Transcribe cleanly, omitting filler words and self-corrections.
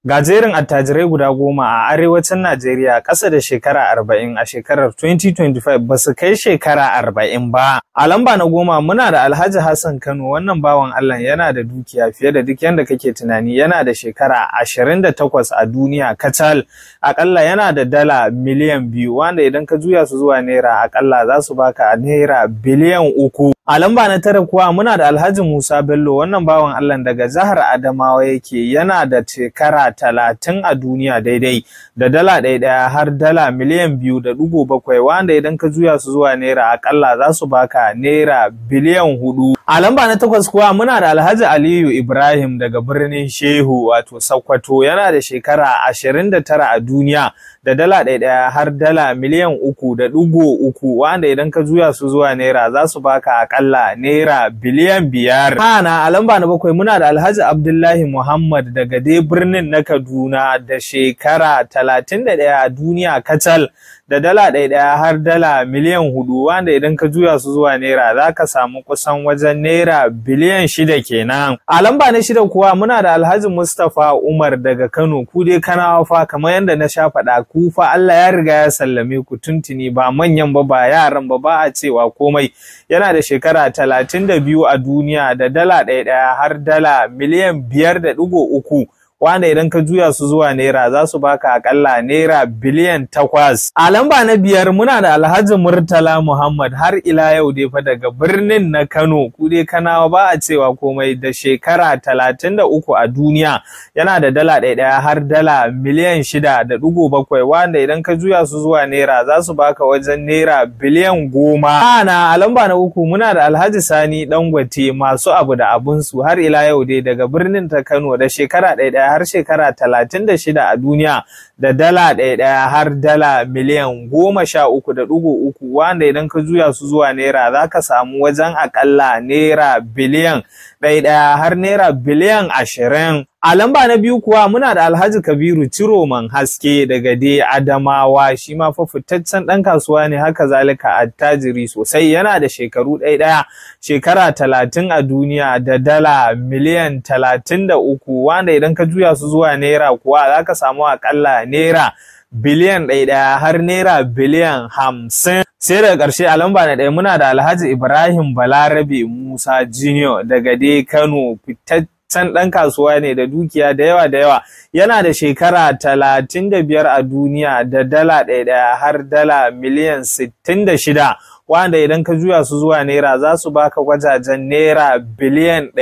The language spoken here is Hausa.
Ga jerin attajirai guda 10 a arewacin Najeriya ƙasa da shekara 40 a shekarar 2025 ba su kai shekara 40 ba. A lamba na 10 muna da Alhaji Hassan Kano. Wannan bawan Allah yana da dukiya fiye da duk yanda kake tunani. Yana da shekara 28 a duniya kacal. Akalla yana da dala miliyan 2 wanda idan ka juya su zuwa naira akalla za su baka naira biliyan 3. A lamba na 9 kuwa muna da Alhaji Musa Bello. Wannan bawan Allah daga jihar Adamawa yake, yana da shekara 30 a duniya daidai, da dala ɗaya har dala miliyan 2.7 wanda idan ka juya su zuwa naira akalla za su baka naira biliyan 4. A lamba na 8 kuwa muna da Alhaji Aliyu Ibrahim daga birnin Shehu wato Sokoto. Yana da shekara 29 a duniya, da dala ɗaya har dala miliyan 3.3 wanda idan ka juya su zuwa naira za su baka akalla naira biliyan 5. Kana a lamba na 7 muna da Alhaji Abdullahi Muhammad daga dai birnin na Kaduna, da shekara 31 a duniya kacal, da dala ɗaya har dala miliyan 4 wanda idan ka juya su zuwa naira za ka samu kusan wajen naira biliyan 6 kenan. A lamba na 6 kuwa muna da Alhaji Mustapha Umar daga Kano. Ku dai Kanawa fa kamar yadda na sha faɗa, ku fa Allah ya riga ya sallame ku tuntuni, ba manyan ba yaran ba a cewa komai. Yana da shekara 32 a duniya, da dala ɗaya har dala miliyan 5.3 wanda idan ka juya su zuwa naira za su baka akalla naira biliyan 8. A lamba na 5 muna da Alhaji Murtala Muhammad, har ila yau dai fa daga birnin na Kano. Ku dai Kanawa ba a cewa komai, da shekara 33 a duniya, yana da dala ɗaya har dala miliyan 6.7 wanda idan ka juya su zuwa naira za su baka wajen naira biliyan 10. Ana a lamba na 3 muna da Alhaji Sani Dangote, masu abu da abunsu, har ila yau dai daga birnin ta Kano, da shekara ɗaya har shekara 36 a duniya, da dala ɗaya har dala miliyan 13.3 wanda idan ka juya su zuwa naira za ka samu wajen akalla naira biliyan 1 har naira biliyan 20. A lamba na 2 kuwa muna da Alhaji Kabiru Ciroman Haske daga dai Adamawa. Shi ma fa fitaccen ɗan kasuwa ne, haka zalika attajiri sosai. Yana da shekaru ɗaya shekara 30 a duniya, da dala miliyan 33 wanda idan ka juya su zuwa naira kuwa za ka samu akalla naira biliyan 1 har naira biliyan 50. Sai daga ƙarshe a lamba na 1 muna da Alhaji Ibrahim Balarabe Musa Junior daga dai Kano. Fitaccen ɗan kasuwa ne da dukiya da yawa. Yana da shekara 35 a duniya, da dala ɗaya har dala miliyan 66 wanda idan ka juya su zuwa naira za su baka wajajen naira biliyan 100.